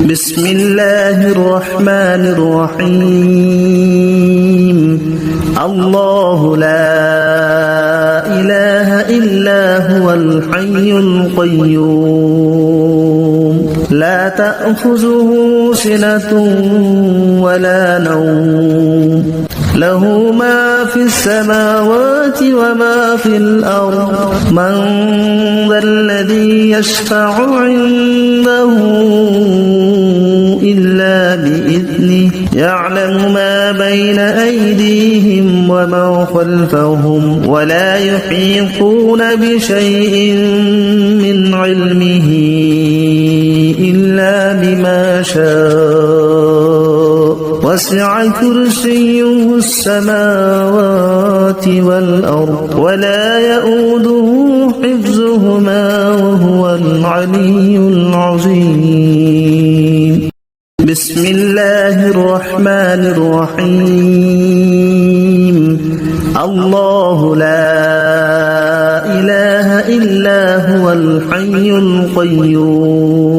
بسم الله الرحمن الرحيم الله لا إله إلا هو الحي القيوم لا تأخذه سنة ولا نوم له ما في السماوات وما في الأرض من ذا الذي يشفع عنده إلا بإذنه يعلم ما بين أيديهم وما خلفهم ولا يحيطون بشيء من علمه إلا بما شاء وسع كرسيه السماوات والأرض ولا يؤوده حفظهما وهو العلي العظيم بسم الله الرحمن الرحيم الله لا إله إلا هو الحي القيوم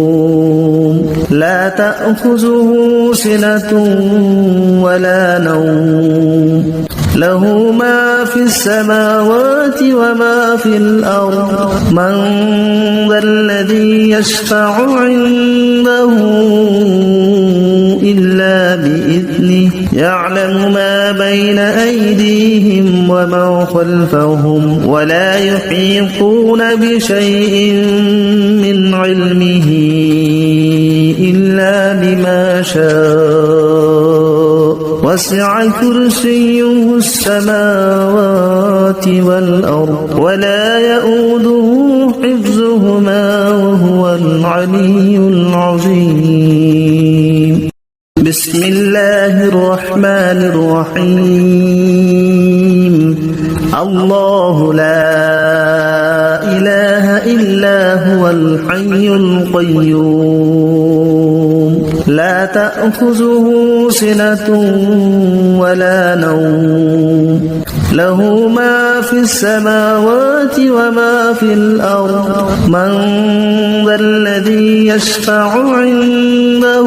لا تأخذه سنة ولا نوم له ما في السماوات وما في الأرض من ذا الذي يشفع عنده إلا بإذنه يعلم ما بين أيديهم وما خلفهم ولا يحيطون بشيء من علمه إلا بما شاء وسع كرسيه السماوات والأرض ولا يؤوده حفظهما وهو العلي العظيم بسم الله الرحمن الرحيم الله لا إله إلا هو الحي القيوم لا تأخذه سنة ولا نوم له ما في السماوات وما في الأرض من ذا الذي يشفع عنده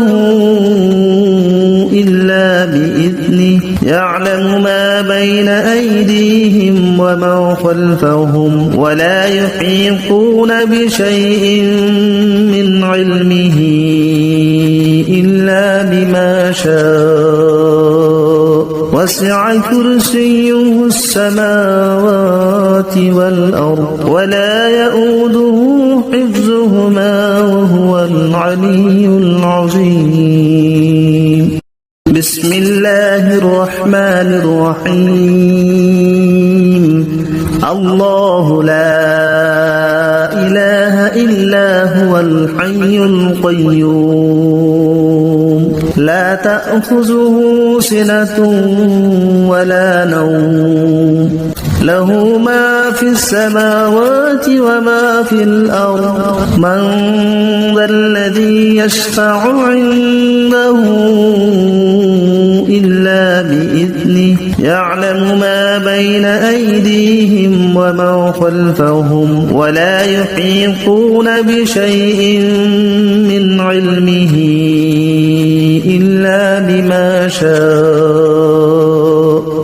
إلا بإذنه يعلم ما بين أيديهم وما خلفهم ولا يحيطون بشيء من علمه إلا بما شاء وسع كرسيه السماوات والأرض ولا يؤوده حفظهما وهو العلي العظيم بسم الله الرحمن الرحيم الله لا إله إلا هو الحي القيوم لا تأخذه سنة ولا نوم له ما في السماوات وما في الأرض من ذا الذي يشفع عنده إلا بإذنه يعلم ما بين أيديهم وما خلفهم ولا يحيطون بشيء من علمه إلا بما شاء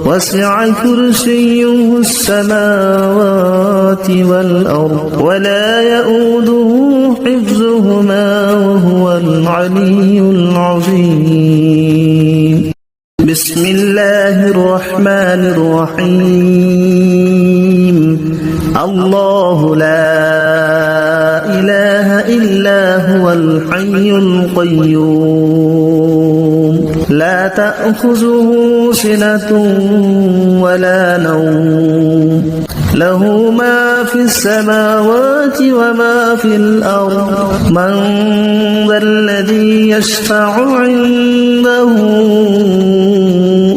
وسع كرسيه السماوات والأرض ولا يؤوده حفظهما وهو العلي العظيم بسم الله الرحمن الرحيم الله لا إله إلا هو الحي القيوم لا تأخذه سنة ولا نوم له ما في السماوات وما في الأرض من ذا الذي يشفع عنده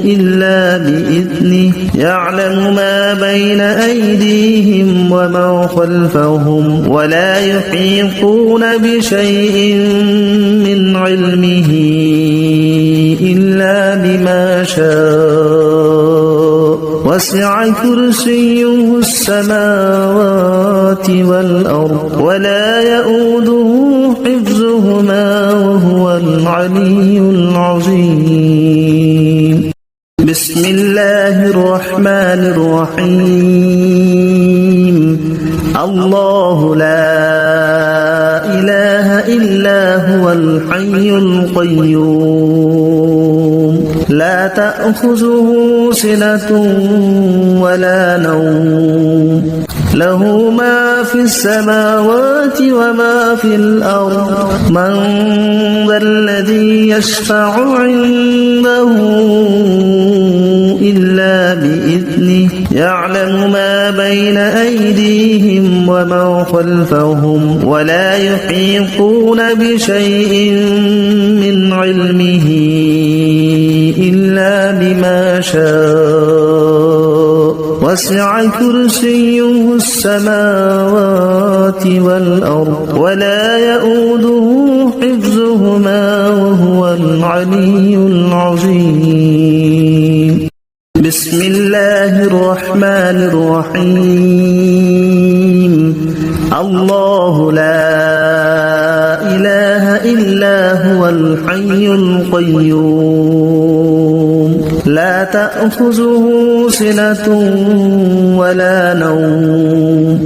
إلا بإذنه يعلم ما بين أيديهم وما خلفهم ولا يحيطون بشيء من علمه إلا بما شاء وسع كرسيه السماوات والأرض ولا يؤوده حفظهما وهو وهو العلي العظيم. بسم الله الرحمن الرحيم. الله لا إله إلا هو الحي القيوم لا تأخذه سنة ولا نوم له ما في السماوات وما في الأرض من ذا الذي يشفع عنده إلا بإذنه يعلم ما بين أيديهم وما خلفهم ولا يحيطون بشيء من علمه إلا بما شاء وسع كرسيه السماوات والأرض ولا يؤوده حفظهما وهو العلي العظيم. بسم الله الرحمن الرحيم. الله لا إله إلا هو الحي القيوم لا تأخذه سنة ولا نوم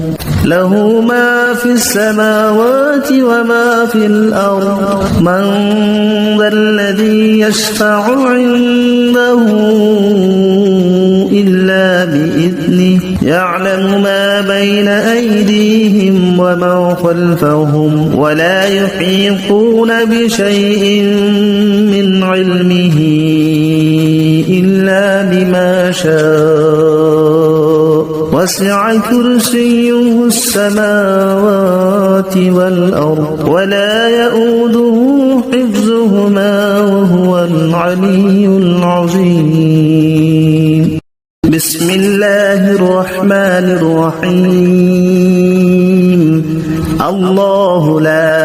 له ما في السماوات وما في الأرض من ذا الذي يشفع عنده إلا بإذنه يعلم ما بين أيديهم وما خلفهم ولا يحيطون بشيء من علمه إلا بما شاء وسع كرسيه السماوات والأرض ولا يؤوده حفظهما وهو العلي العظيم. بسم الله الرحمن الرحيم. الله لا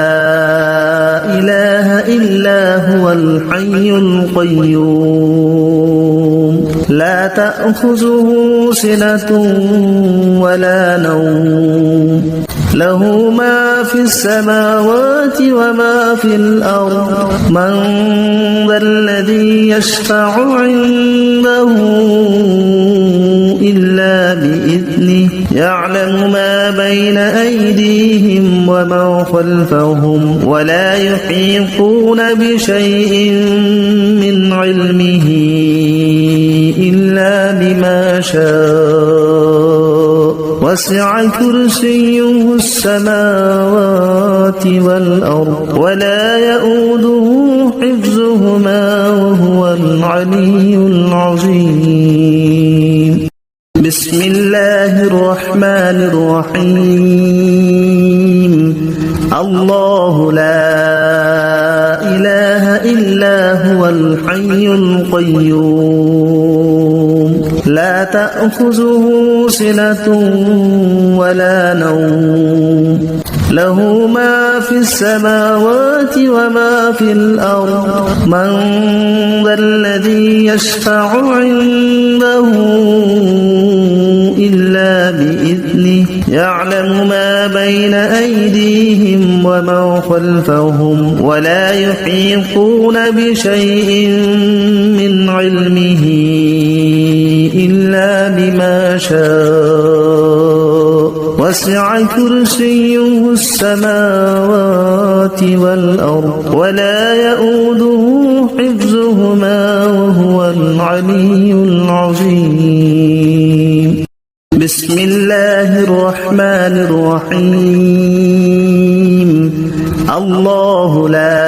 إله إلا هو الحي القيوم لا تأخذه سنة ولا نوم له ما في السماوات وما في الأرض من ذا الذي يشفع عنده إلا بإذنه يعلم ما بين أيديهم وما خلفهم ولا يحيطون بشيء من علمه إلا بما شاء وسع كرسيه السماوات والأرض ولا يؤوده حفظهما وهو العلي العظيم. بسم الله الرحمن الرحيم. الله لا إله إلا هو الحي القيوم لا تأخذه سنة ولا نوم له ما في السماوات وما في الأرض من ذا الذي يشفع عنده إلا بإذنه يعلم ما بين أيديهم وما خلفهم ولا يحيطون بشيء من علمه إلا بما شاء وسع كرسيه السماوات والأرض ولا يؤوده حفظهما وهو العلي العظيم. بسم الله الرحمن الرحيم. الله لا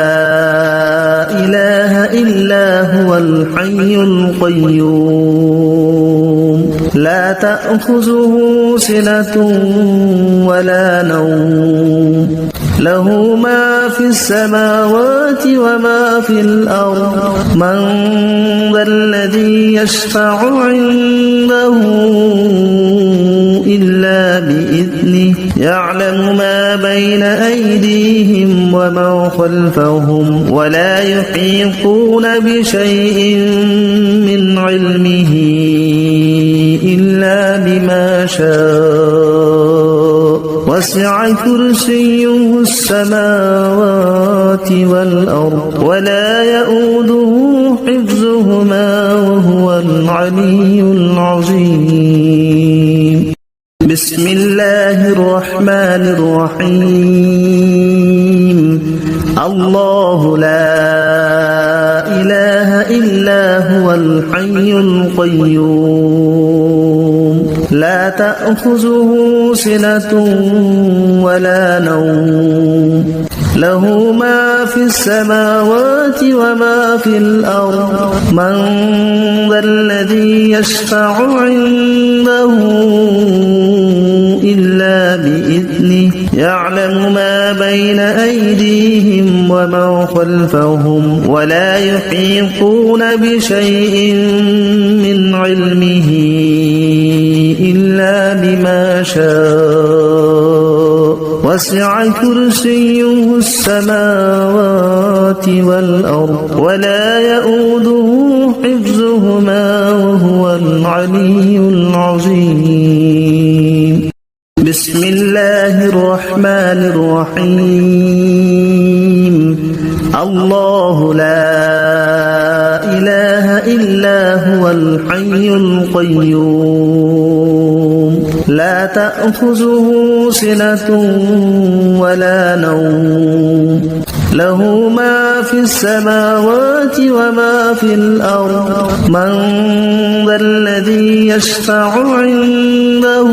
إله إلا هو الحي القيوم لا تأخذه سنة ولا نوم له ما في السماوات وما في الأرض من ذا الذي يشفع عنده إلا بإذنه يعلم ما بين أيديهم وما خلفهم ولا يحيطون بشيء من علمه إلا بما شاء وسع كرسيه السماوات والأرض ولا يؤوده حفظهما وهو العلي العظيم. بسم الله الرحمن الرحيم. الله لا إله إلا هو الحي القيوم لا تأخذه سنة ولا نوم له ما في السماوات وما في الأرض من ذا الذي يشفع عنده إلا بإذنه يعلم ما بين أيديهم وما خلفهم ولا يحيطون بشيء من علمه إلا بما شاء وسع كرسيه السماوات والأرض ولا يؤوده حفظهما وهو العلي العظيم. بسم الله الرحمن الرحيم. الله لا إله إلا هو الحي القيوم لا تأخذه سنة ولا نوم له ما في السماوات وما في الأرض من ذا الذي يشفع عنده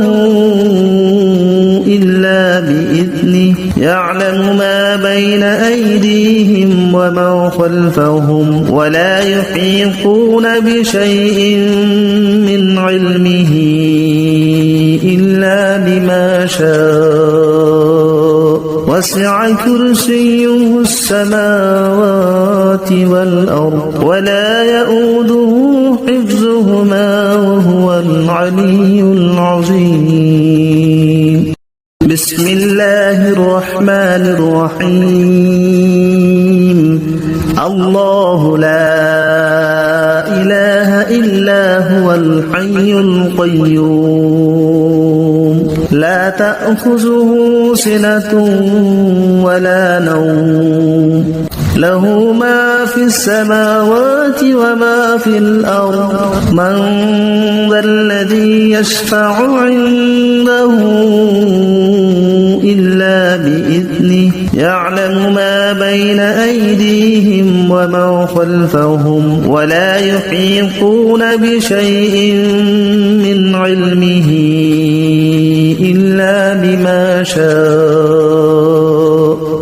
إلا بإذنه يعلم ما بين أيديهم وما خلفهم ولا يحيطون بشيء من علمه إلا بما شاء وسع كرسيه السماوات والأرض ولا يؤوده حفظهما وهو العلي العظيم. بسم الله الرحمن الرحيم. الله لا إله إلا هو الحي القيوم لا تأخذه سنة ولا نوم له ما في السماوات وما في الأرض من ذا الذي يشفع عنده إلا بإذنه يعلم ما بين أيديهم وما خلفهم ولا يحيطون بشيء من علمه إلا بما شاء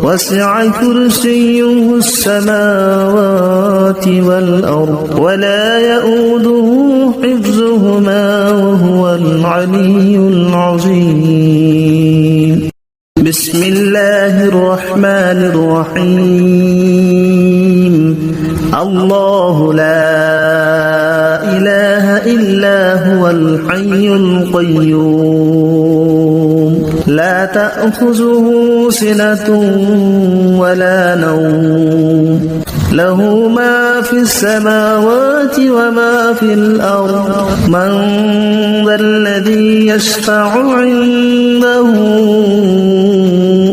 وسع كرسيه السماوات والأرض ولا يؤوده حفظهما وهو العلي العظيم. بسم الله الرحمن الرحيم. الله لا إله إلا هو الحي القيوم لا تأخذه سنة ولا نوم له ما في السماوات وما في الأرض من ذا الذي يشفع عنده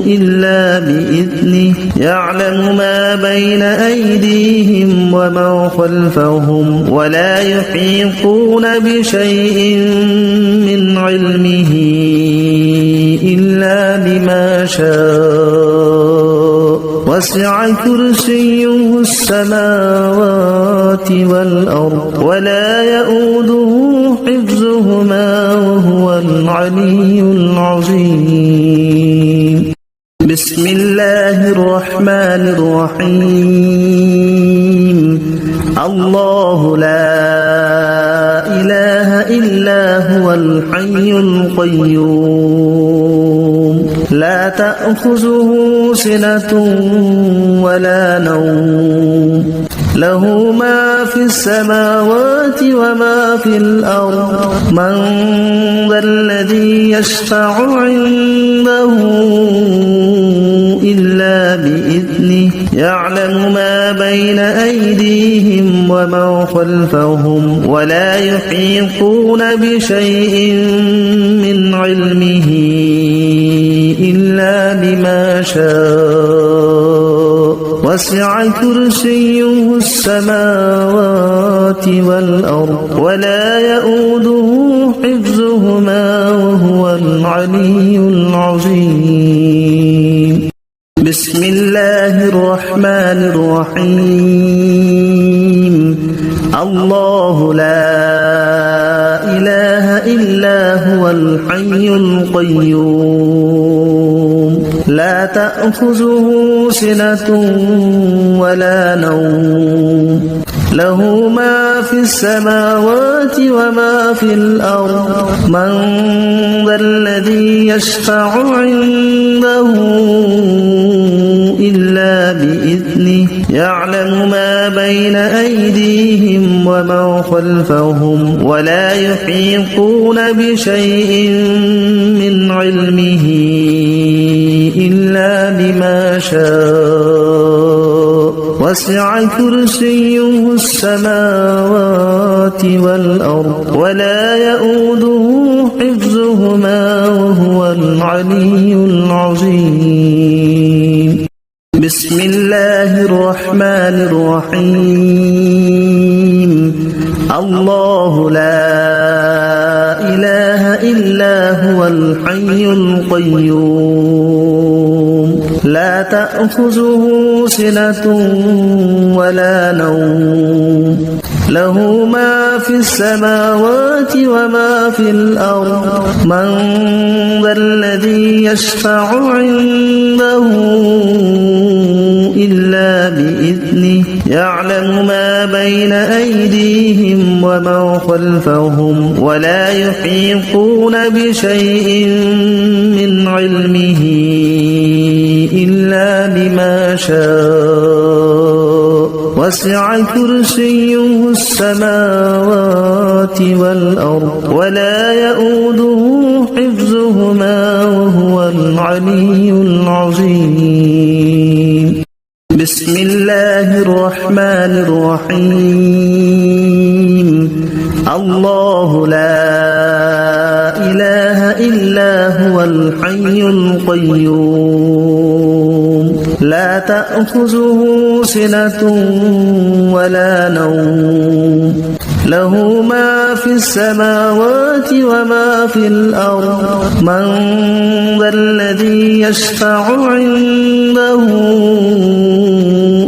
إلا بإذنه يعلم ما بين أيديهم وما خلفهم ولا يحيطون بشيء من علمه إلا بما شاء وسع كرسيه السماوات والأرض ولا يؤوده حفظهما وهو العلي العظيم. بسم الله الرحمن الرحيم. الله لا إله إلا هو الحي القيوم لا تأخذه سنة ولا نوم له ما في السماوات وما في الأرض من ذا الذي يشفع عنده إلا بإذنه يعلم ما بين أيديهم وما خلفهم ولا يحيطون بشيء من علمه شاء وسع كرسيه السماوات والأرض ولا يؤوده حفظهما وهو العلي العظيم بسم الله الرحمن الرحيم الله لا إله إلا هو الحي القيوم لا تأخذه سنة ولا نوم له ما في السماوات وما في الأرض من ذا الذي يشفع عنده إلا بإذنه يعلم ما بين أيديهم وما خلفهم ولا يحيطون بشيء من علمه إلا بما شاء وسع كرسيه السماوات والأرض ولا يؤوده حفظهما وهو العلي العظيم بسم الله الرحمن الرحيم الله لا إله إلا هو الحي القيوم لا تأخذه سنة ولا نوم له ما في السماوات وما في الأرض من ذا الذي يشفع عنده إلا بإذنه يعلم ما بين أيديهم وما خلفهم ولا يحيطون بشيء من علمه إلا بما شاء وسع كرسيه السماوات والأرض ولا يؤوده حفظهما وهو العلي العظيم بسم الله الرحمن الرحيم الله لا إله إلا هو الحي القيوم لا تأخذه سنة ولا نوم له ما في السماوات وما في الأرض من ذا الذي يشفع عنده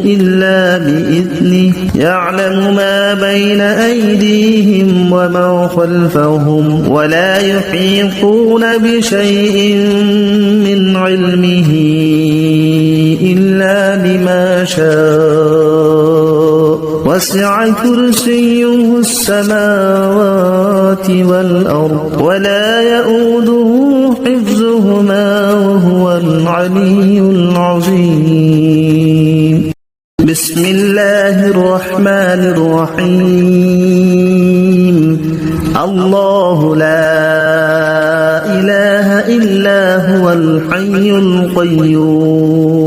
إلا بإذنه يعلم ما بين أيديهم وما خلفهم ولا يحيطون بشيء من علمه إلا بما شاء وسع كرسيه السماوات والأرض ولا يؤوده حفظهما وهو العلي العظيم بسم الله الرحمن الرحيم الله لا إله إلا هو الحي القيوم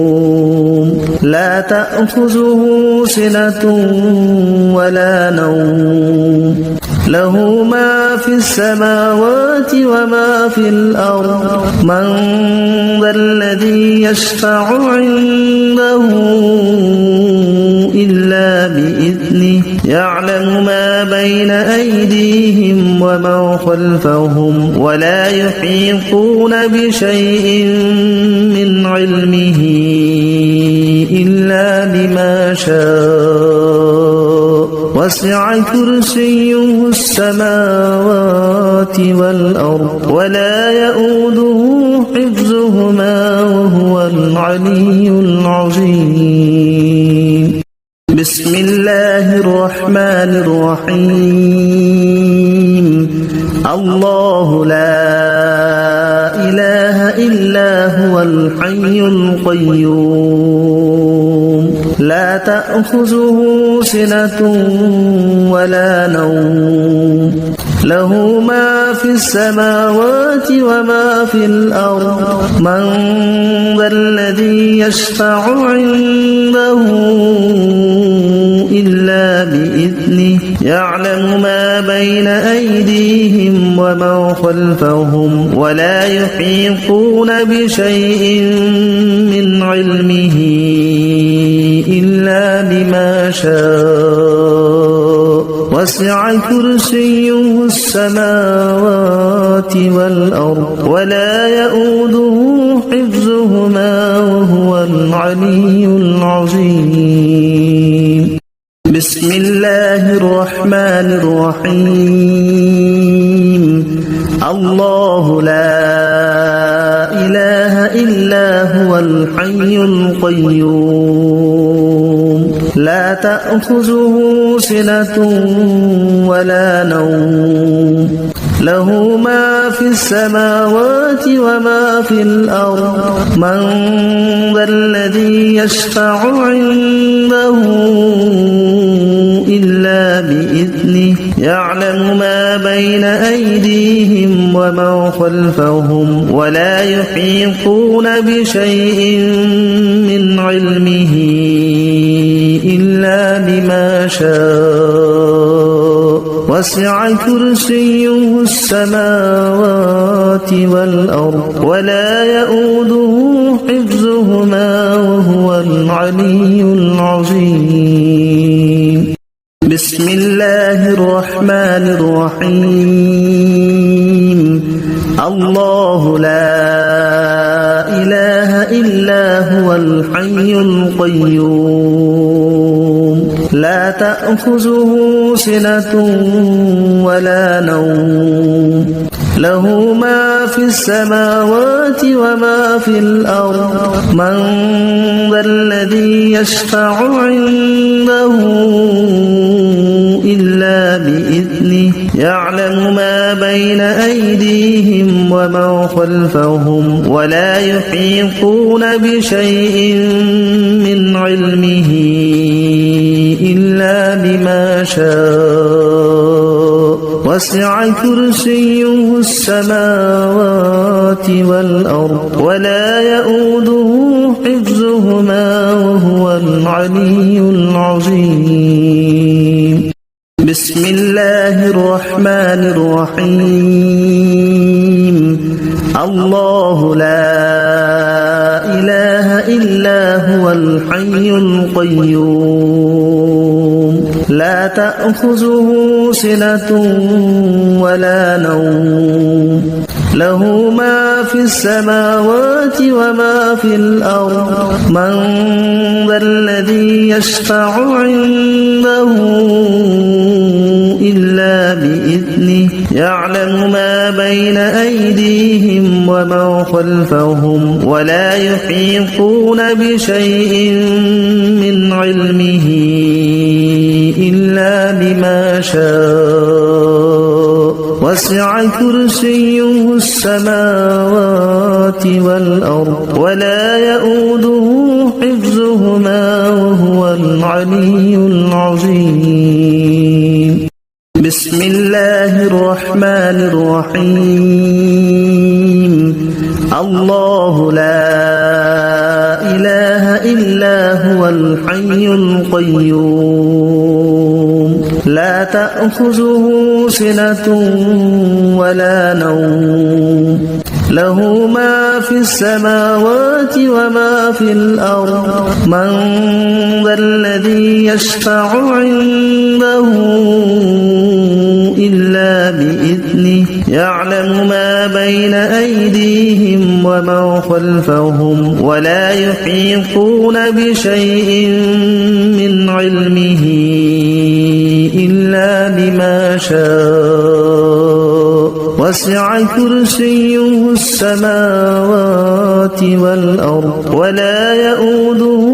لا تأخذه سنة ولا نوم له ما في السماوات وما في الأرض من ذا الذي يشفع عنده إلا بإذنه يعلم ما بين أيديهم وما خلفهم ولا يحيطون بشيء من علمه إلا بما شاء وسع كرسيه السماوات والأرض ولا يؤوده حفظهما وهو العلي العظيم بسم الله الرحمن الرحيم الله لا إله إلا هو الحي القيوم لا تأخذه سنة ولا نوم له ما في السماوات وما في الأرض من ذا الذي يشفع عنده إلا بإذنه يعلم ما بين أيديهم ومن خلفهم ولا يحيطون بشيء من علمه إلا بما شاء وسع كرسيه السماوات والأرض ولا يؤوده حفظهما وهو العلي العظيم. بسم الله الرحمن الرحيم. الله لا إله إلا هو الحي القيوم لا تأخذه سنة ولا نوم له ما في السماوات وما في الأرض من ذا الذي يشفع عنده إلا بإذنه يعلم ما بين أيديهم ومن خلفهم ولا يحيطون بشيء من علمه إلا بما شاء وسع كرسيه السماوات والأرض ولا يؤوده حفظهما وهو العلي العظيم. بسم الله الرحمن الرحيم. الله لا إله إلا هو الحي القيوم لا تأخذه سنة ولا نوم له ما في السماوات وما في الأرض من ذا الذي يشفع عنده إلا بإذنه يعلم ما بين أيديهم ومن خلفهم ولا يحيطون بشيء من علمه إلا بما شاء وسع كرسيه السماوات والأرض ولا يؤوده حفظهما وهو العلي العظيم. بسم الله الرحمن الرحيم. الله لا إله إلا هو الحي القيوم لا تأخذه سنة ولا نوم له ما في السماوات وما في الأرض من ذا الذي يشفع عنده إلا بإذنه يعلم ما بين أيديهم ومن خلفهم ولا يحيطون بشيء من علمه إلا بما شاء وسع كرسيه السماوات والأرض ولا يؤوده حفظهما وهو العلي العظيم. بسم الله الرحمن الرحيم. الله لا إله إلا هو الحي القيوم لا تأخذه سنة ولا نوم له ما في السماوات وما في الأرض من ذا الذي يشفع عنده إلا بإذنه يعلم ما بين أيديهم ومن خلفهم ولا يحيطون بشيء من علمه إلا بما شاء وسع كرسيه السماوات والأرض ولا يؤوده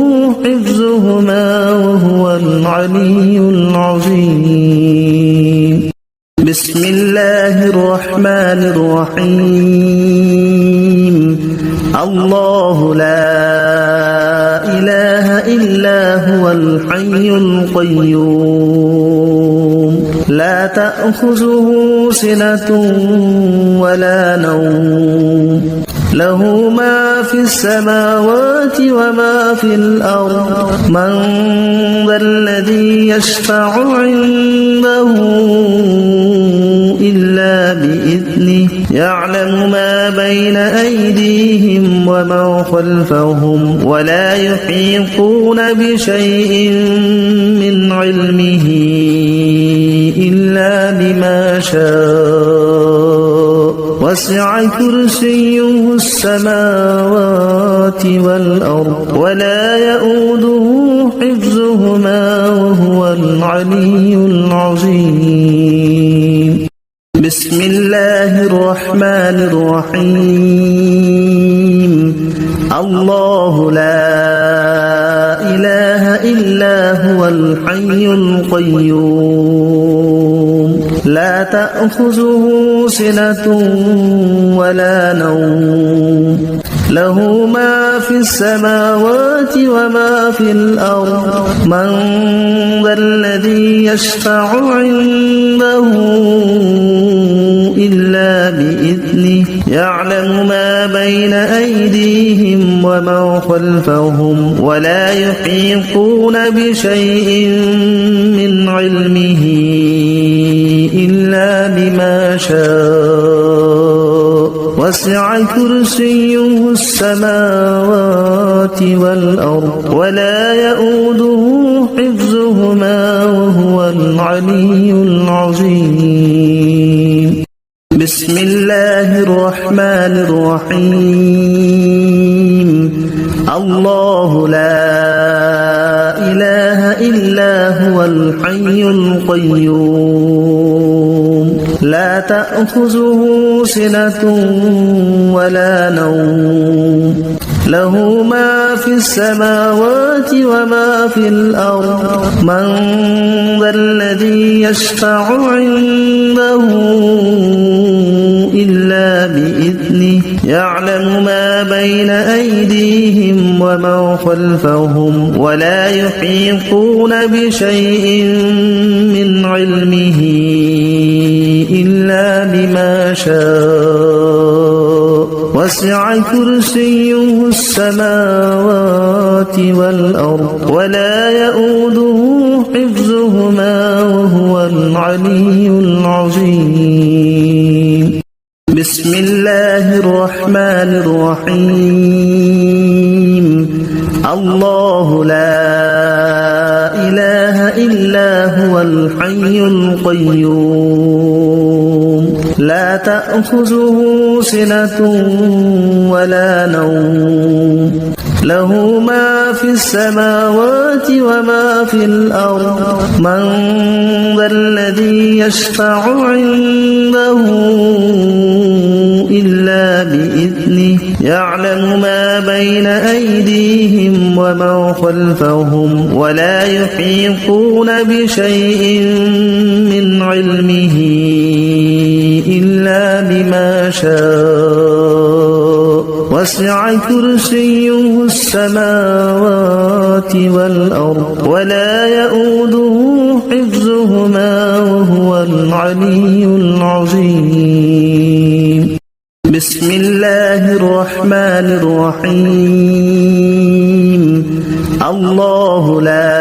حفظهما وهو العلي العظيم. بسم الله الرحمن الرحيم. الله لا إله إلا هو الحي القيوم لا تأخذه سنة ولا نوم له ما في السماوات وما في الأرض من ذا الذي يشفع عنده إلا بإذنه يعلم ما بين أيديهم وما خلفهم ولا يحيطون بشيء من علمه إلا بما شاء وسع كرسيه السماوات والأرض ولا يؤوده حفظهما وهو العلي العظيم بسم الله الرحمن الرحيم الله لا إله إلا هو الحي القيوم لا تأخذه سنة ولا نوم له ما في السماوات وما في الأرض من ذا الذي يشفع عنده إلا بإذنه يعلم ما بين أيديهم وما خلفهم ولا يحيطون بشيء من علمه إلا بما شاء وسع كرسيه السماوات والأرض ولا يؤوده حفظهما وهو العلي العظيم بسم الله الرحمن الرحيم الله لا إله إلا هو الحي القيوم لا تأخذه سنة ولا نوم له ما في السماوات وما في الأرض من ذا الذي يشفع عنده إلا بإذنه يعلم ما بين أيديهم وما خلفهم ولا يحيطون بشيء من علمه إلا بما شاء وسع كرسيه السماوات والأرض ولا يؤوده حفظهما وهو العلي العظيم بسم الله الرحمن الرحيم الله لا إله إلا هو الحي القيوم لا تأخذه سنة ولا نوم له ما في السماوات وما في الأرض من ذا الذي يشفع عنده إلا بإذنه يعلم ما بين أيديهم وما خلفهم ولا يحيطون بشيء من علمه إلا بما شاء وسع كرسيه السماوات والأرض ولا يؤوده حفظهما وهو العلي العظيم بسم الله الرحمن الرحيم الله لا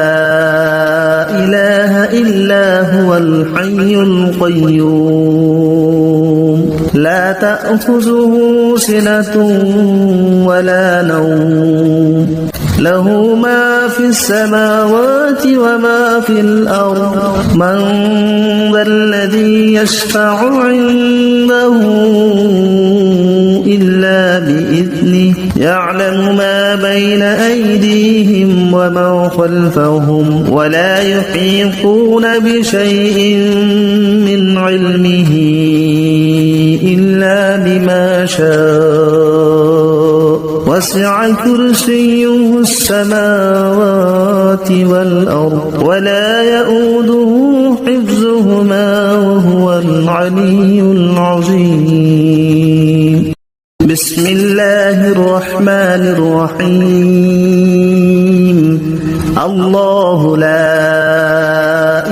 إله إلا هو الحي القيوم لا تأخذه سنة ولا نوم له ما في السماوات وما في الأرض من ذا الذي يشفع عنده إلا بإذنه يعلم ما بين أيديهم وما خلفهم ولا يحيطون بشيء من علمه إلا بما شاء وسع كرسيه السماوات والأرض ولا يؤوده حفظهما وهو العلي العظيم بسم الله الرحمن الرحيم الله لا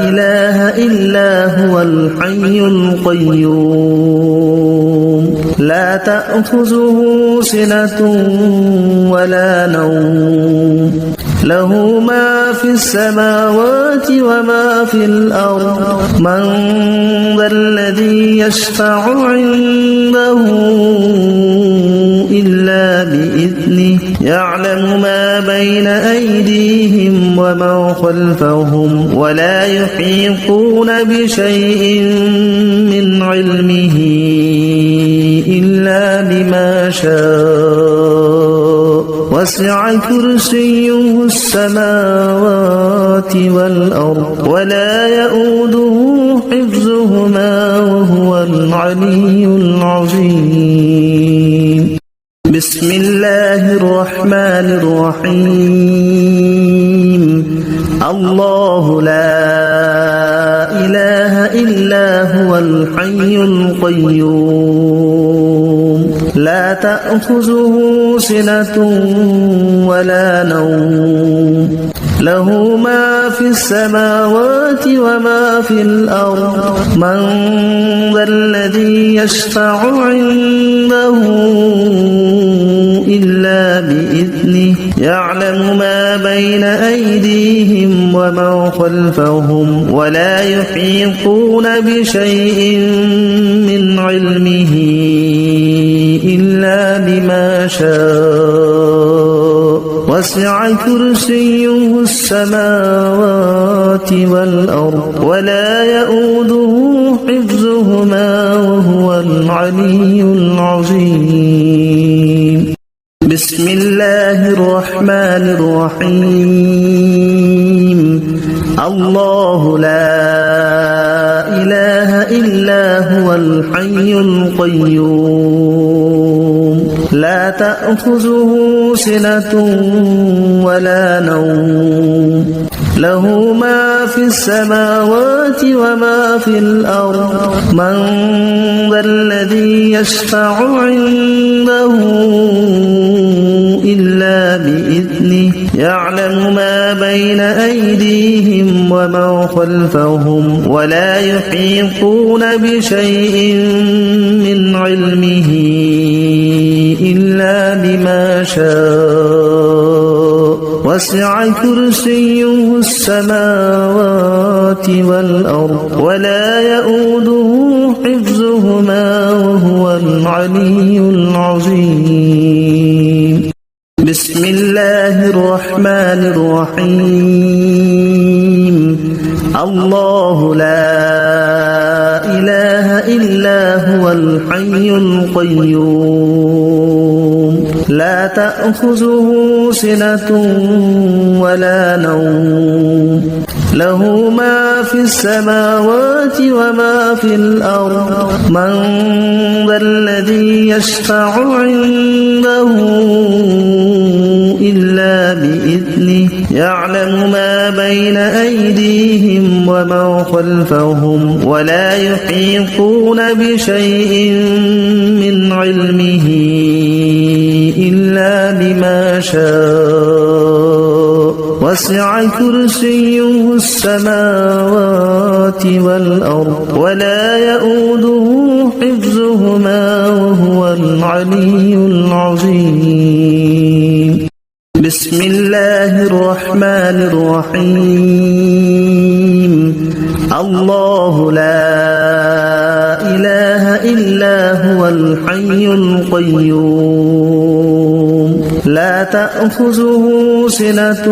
إله إلا هو الحي القيوم لا تأخذه سنة ولا نوم له ما في السماوات وما في الأرض من ذا الذي يشفع عنده إلا بإذنه يعلم ما بين أيديهم وما خلفهم ولا يحيطون بشيء من علمه إلا بما شاء وسع كرسيه السماوات والأرض ولا يؤوده حفظهما وهو العلي العظيم بسم الله الرحمن الرحيم الله لا إله إلا هو الحي القيوم لا تأخذه سنة ولا نوم له ما في السماوات وما في الأرض من ذا الذي يشفع عنده إلا بإذنه يعلم ما بين أيديهم وما خلفهم ولا يحيطون بشيء من علمه إلا بما شاء وسع كرسيه السماوات والأرض ولا يؤوده حفظهما وهو العلي العظيم بسم الله الرحمن الرحيم الله لا إله إلا هو الحي القيوم لا تأخذه سنة ولا نوم له ما في السماوات وما في الأرض من ذا الذي يشفع عنده إلا بإذنه يعلم ما بين أيديهم وما خلفهم ولا يحيطون بشيء من علمه إلا بما شاء وسع كرسيه السماوات والأرض ولا يؤوده حفظهما وهو العلي العظيم بسم الله الرحمن الرحيم الله لا إله إلا هو الحي القيوم لا تأخذه سنة ولا نوم له ما في السماوات وما في الأرض من ذا الذي يشفع عنده إلا بإذنه يعلم ما بين أيديهم وما خلفهم ولا يحيطون بشيء من علمه إلا بما شاء وسع كرسيه السماوات والأرض ولا يؤوده حفظهما وهو العلي العظيم بسم الله الرحمن الرحيم الله لا إله إلا هو الحي القيوم لا تأخذه سنة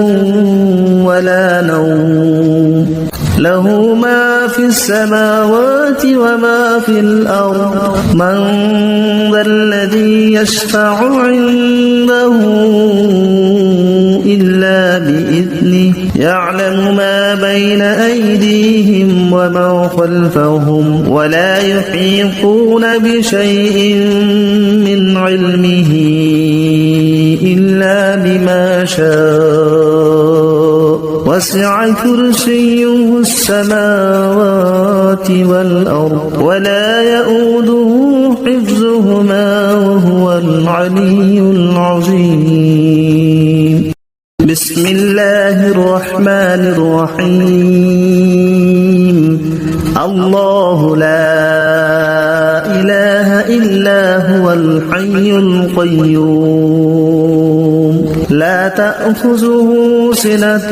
ولا نوم له ما في السماوات وما في الأرض من ذا الذي يشفع عنده إلا بإذنه يعلم ما بين أيديهم وما خلفهم ولا يحيطون بشيء من علمه إلا بما شاء وسع كرسيه السماوات والأرض ولا يؤوده حفظهما وهو العلي العظيم بسم الله الرحمن الرحيم الله لا إله إلا هو الحي القيوم لا تأخذه سنة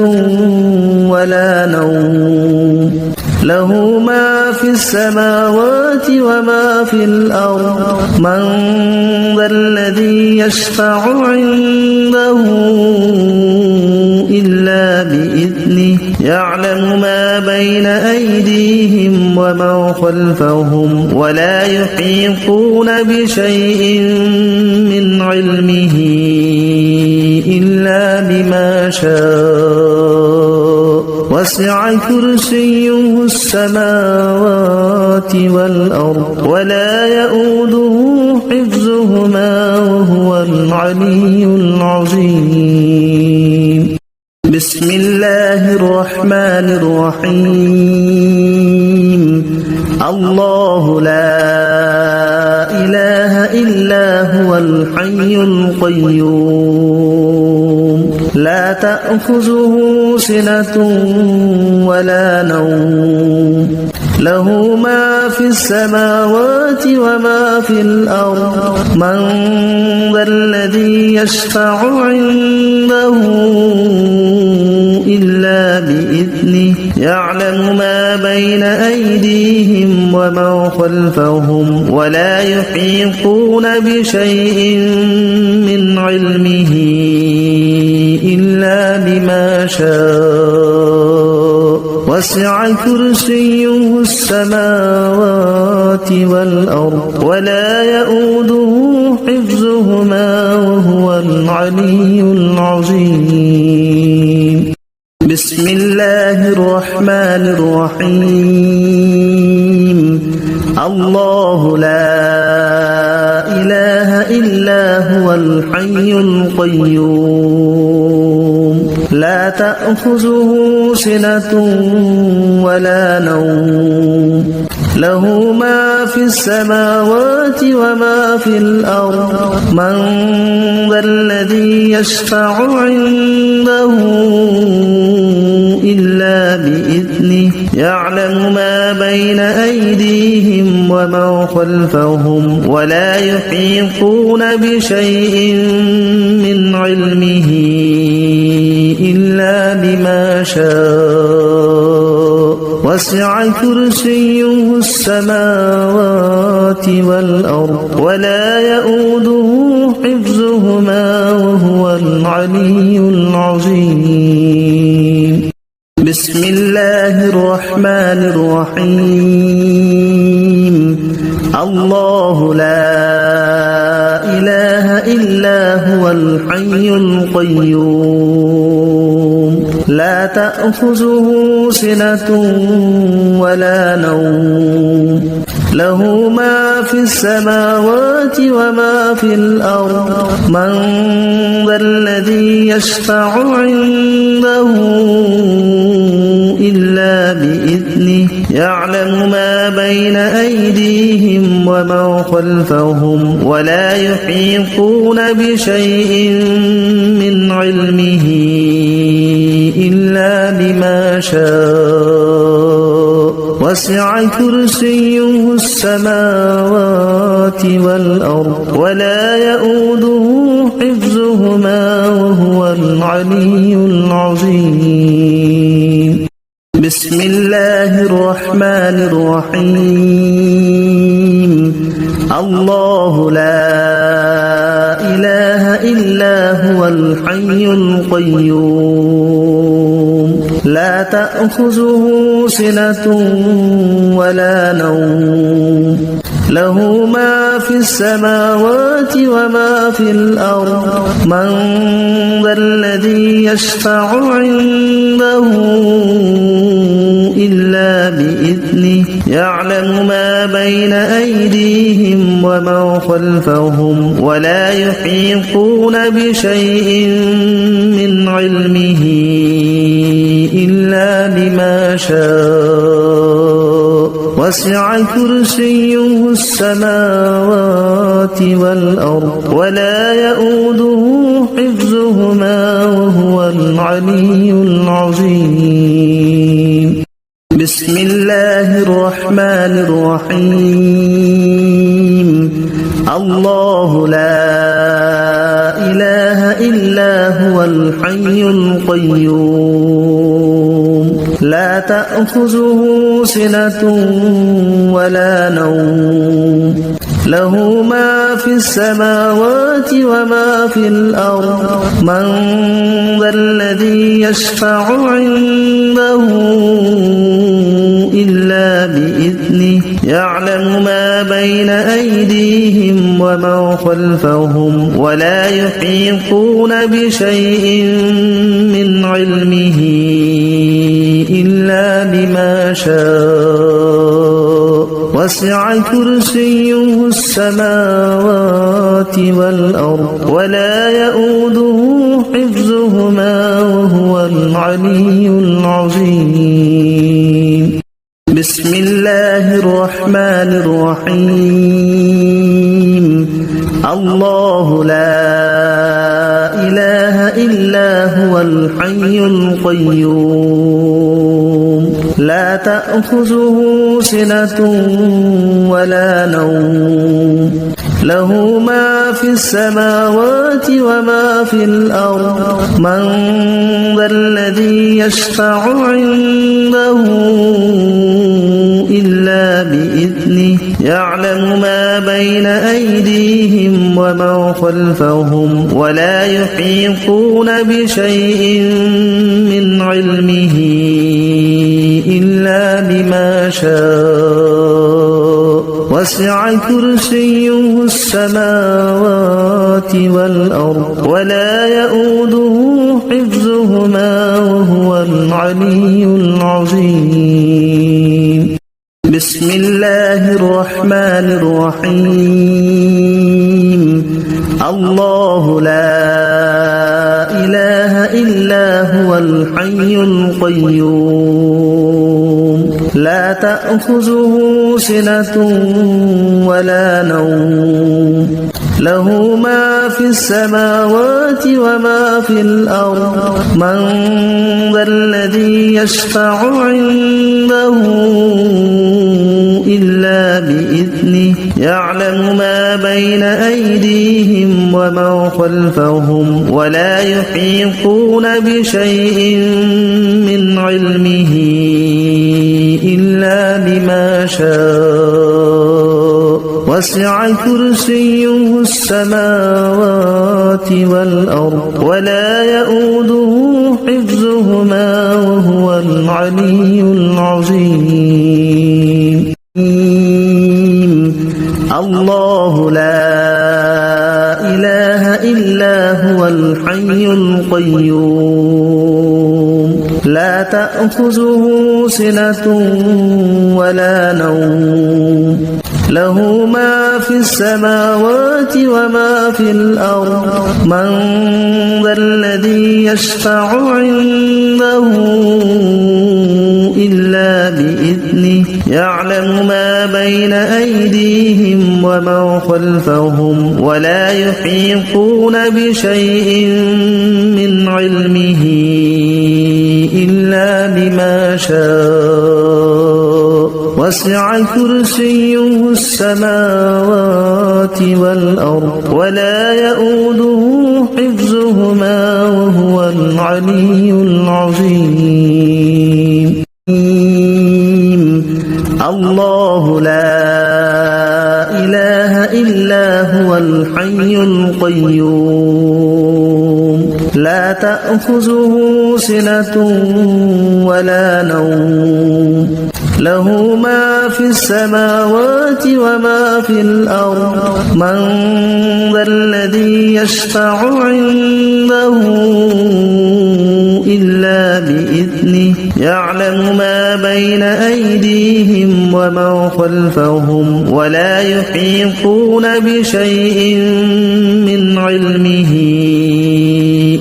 ولا نوم له ما في السماوات وما في الأرض من ذا الذي يشفع عنده إلا بإذنه يعلم ما بين أيديهم وما خلفهم ولا يحيطون بشيء من علمه إلا بما شاء وسع كرسيه السماوات والأرض ولا يؤوده حفظهما وهو العلي العظيم بسم الله الرحمن الرحيم الله لا إله إلا هو الحي القيوم لا تأخذه سنة ولا نوم له ما في السماوات وما في الأرض من ذا الذي يشفع عنده إلا بإذنه يعلم ما بين أيديهم وما خلفهم ولا يحيطون بشيء من علمه إلا بما شاء وسع كرسيه السماوات والأرض ولا يؤوده حفظهما وهو العلي العظيم بسم الله الرحمن الرحيم الله لا إله إلا هو الحي القيوم لا تأخذه سنة ولا نوم له ما في السماوات وما في الأرض من ذا الذي يشفع عنده إلا بإذنه يعلم ما بين أيديهم وما خلفهم ولا يحيطون بشيء من علمه إلا بما شاء وسع كرسيه السماوات والأرض ولا يؤوده حفظهما وهو العلي العظيم بسم الله الرحمن الرحيم الله لا إله إلا هو الحي القيوم لا تأخذه سنة ولا نوم له ما في السماوات وما في الأرض من ذا الذي يشفع عنده إلا بإذنه يعلم ما بين أيديهم وما خلفهم ولا يحيطون بشيء من علمه إلا بما شاء وسع كرسيه السماوات والأرض ولا يؤوده حفظهما وهو العلي العظيم بسم الله الرحمن الرحيم الله لا إله إلا هو الحي القيوم لا تأخذه سنة ولا نوم له ما في السماوات وما في الأرض من ذا الذي يشفع عنده إلا بإذنه يعلم ما بين أيديهم وما خلفهم ولا يحيطون بشيء من علمه إلا بما شاء وسع كرسيه السماوات والأرض ولا يؤوده حفظهما وهو العلي العظيم بسم الله الرحمن الرحيم الله لا إله إلا هو الحي القيوم لا تأخذه سنة ولا نوم له ما في السماوات وما في الأرض من ذا الذي يشفع عنده إلا بإذنه يعلم ما بين أيديهم وما خلفهم ولا يحيطون بشيء من علمه إلا بما شاء وسع كرسيه السماوات والأرض ولا يؤوده حفظهما وهو العلي العظيم بسم الله الرحمن الرحيم الله لا إله إلا هو الحي القيوم لا تأخذه سنة ولا نوم له ما في السماوات وما في الأرض من ذا الذي يشفع عنده إلا بإذنه يعلم ما بين أيديهم وما خلفهم ولا يحيطون بشيء من علمه إلا بما شاء وسع كرسيه السماوات والأرض ولا يؤوده حفظهما وهو العلي العظيم بسم الله الرحمن الرحيم الله لا إله إلا هو الحي القيوم لا تأخذه سنة ولا نوم له ما في السماوات وما في الأرض من ذا الذي يشفع عنده إلا بإذنه يعلم ما بين أيديهم وما خلفهم ولا يحيطون بشيء من علمه إلا بما شاء وسع كرسيه السماوات والأرض ولا يؤوده حفظهما وهو العلي العظيم الله لا إله إلا هو الحي القيوم لا تأخذه سنة ولا نوم له ما في السماوات وما في الأرض من ذا الذي يشفع عنده إلا بإذنه يعلم ما بين أيديهم وما خلفهم ولا يحيطون بشيء من علمه إلا بما شاء وسع كرسيه السماوات والأرض ولا يؤوده حفظهما وهو العلي العظيم الله لا إله إلا هو الحي القيوم لا تأخذه سنة ولا نوم له ما في السماوات وما في الأرض من ذا الذي يشفع عنده إلا بإذنه يعلم ما بين أيديهم وما خلفهم ولا يحيطون بشيء من علمه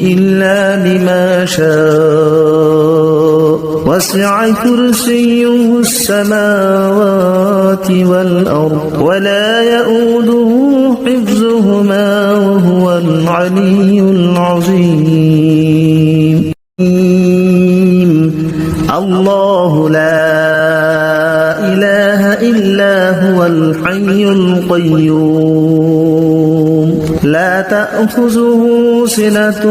إلا بما شاء وسع كرسيه السماوات والأرض ولا يؤوده حفظهما وهو العلي العظيم الله لا إله إلا هو الحي القيوم لا تأخذه سنة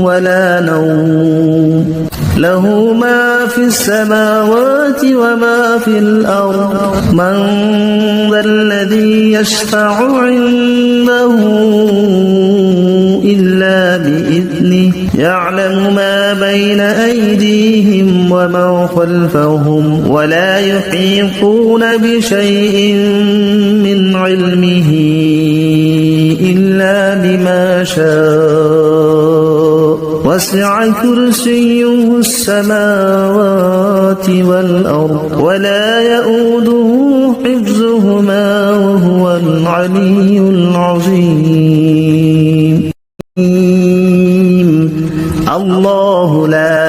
ولا نوم له ما في السماوات وما في الأرض من ذا الذي يشفع عنده إلا بإذنه يعلم ما بين أيديهم وما خلفهم ولا يحيطون بشيء من علمه إلا بما شاء وسع كرسيه السماوات والأرض ولا يؤوده حفظهما وهو العلي العظيم الله لا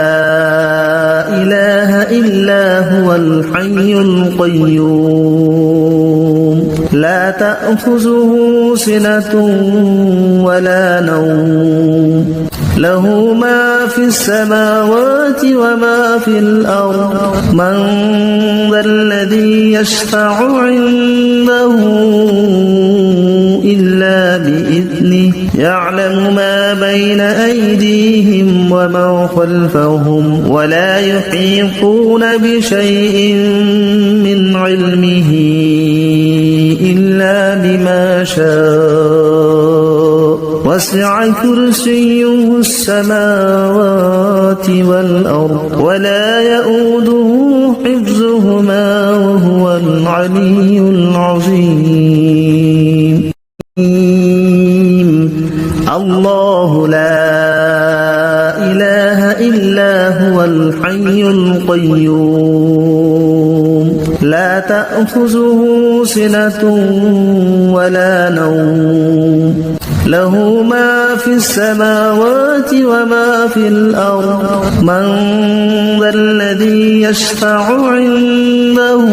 إله إلا هو الحي القيوم لا تأخذه سنة ولا نوم له ما في السماوات وما في الأرض من ذا الذي يشفع عنده إلا بإذنه يعلم ما بين أيديهم وما خلفهم ولا يحيطون بشيء من علمه إلا بما شاء وسع كرسيه السماوات والأرض ولا يؤوده حفظهما وهو العلي العظيم الله لا إله إلا هو الحي القيوم لا تأخذه سنة ولا نوم له ما في السماوات وما في الأرض من ذا الذي يشفع عنده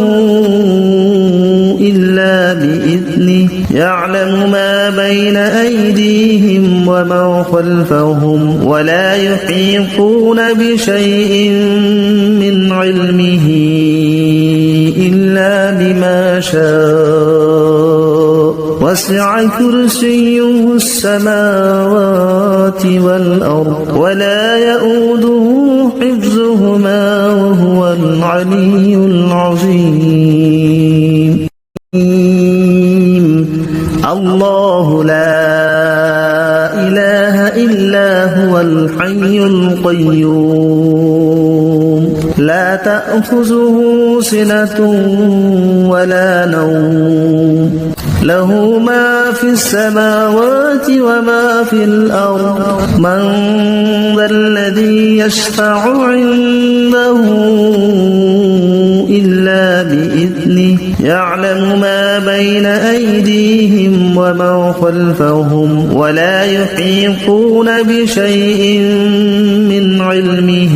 إلا بإذنه يعلم ما بين أيديهم وما خلفهم ولا يحيطون بشيء من علمه إلا بما شاء وسع كرسيه السماوات والأرض ولا يؤوده حفظهما وهو العلي العظيم الله لا إله إلا هو الحي القيوم لا تأخذه سنة ولا نوم له ما في السماوات وما في الأرض من ذا الذي يشفع عنده إلا بإذنه يعلم ما بين أيديهم وما خلفهم ولا يحيطون بشيء من علمه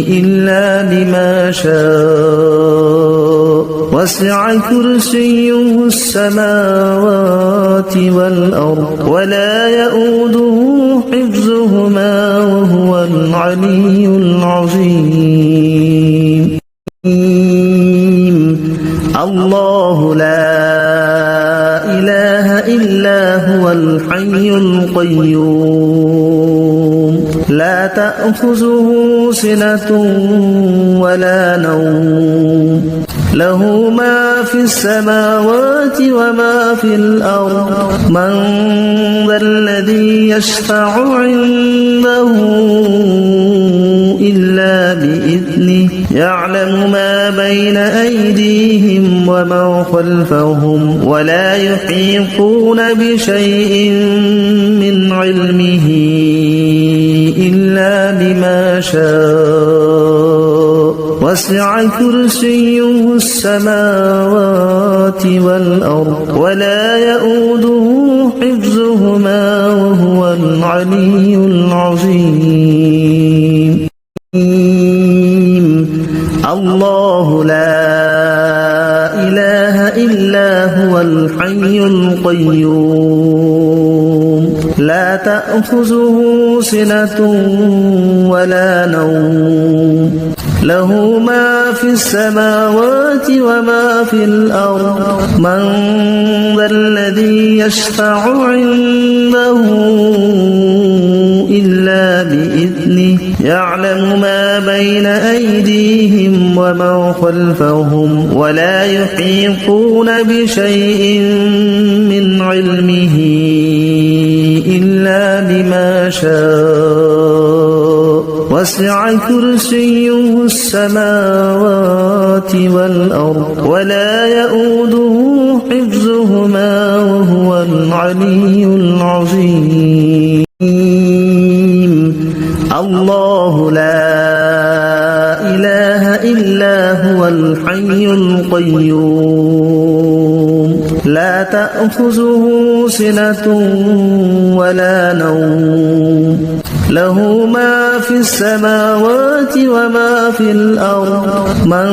إلا بما شاء وسع كرسيه السماوات والأرض ولا يؤوده حفظهما وهو العلي العظيم الله لا إله إلا هو الحي القيوم لا تأخذه سنة ولا نوم له ما في السماوات وما في الأرض من ذا الذي يشفع عنده إلا بإذنه يعلم ما بين أيديهم وما خلفهم ولا يحيطون بشيء من علمه إلا بما شاء وسع كرسيه السماوات والأرض ولا يؤوده حفظهما وهو العلي العظيم الله لا إله إلا هو الحي القيوم لا تأخذه سنة ولا نوم له ما في السماوات وما في الأرض من ذا الذي يشفع عنده إلا بإذنه يعلم ما بين أيديهم وما خلفهم ولا يحيطون بشيء من علمه إلا بما شاء وسع كرسيه السماوات والأرض ولا يؤوده حفظهما وهو العلي العظيم الله لا إله إلا هو الحي القيوم لا تأخذه سنة ولا نوم له ما في السماوات وما في الأرض من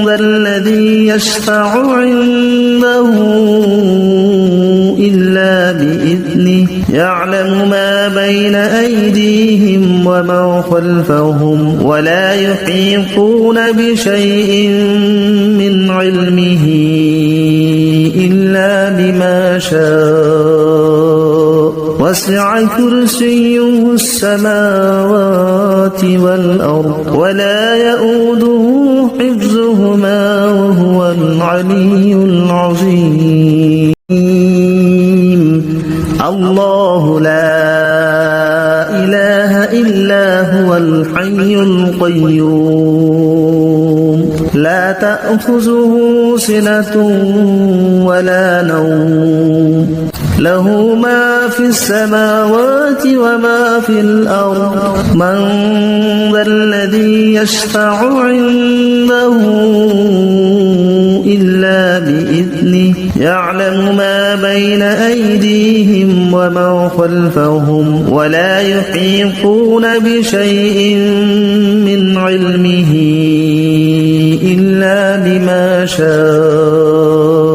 ذا الذي يشفع عنده إلا بإذنه يعلم ما بين أيديهم وما خلفهم ولا يحيطون بشيء من علمه إلا بما شاء وسع كرسيه السماوات والأرض ولا يؤوده حفظهما وهو العلي العظيم الله لا إله إلا هو الحي القيوم لا تأخذه سنة ولا نوم له ما في السماوات وما في الأرض من ذا الذي يشفع عنده إلا بإذنه يعلم ما بين أيديهم وما خلفهم ولا يحيطون بشيء من علمه إلا بما شاء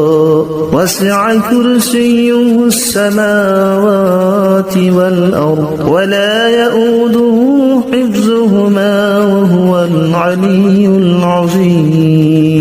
وسع كرسيه السماوات والأرض ولا يؤوده حفظهما وهو العلي العظيم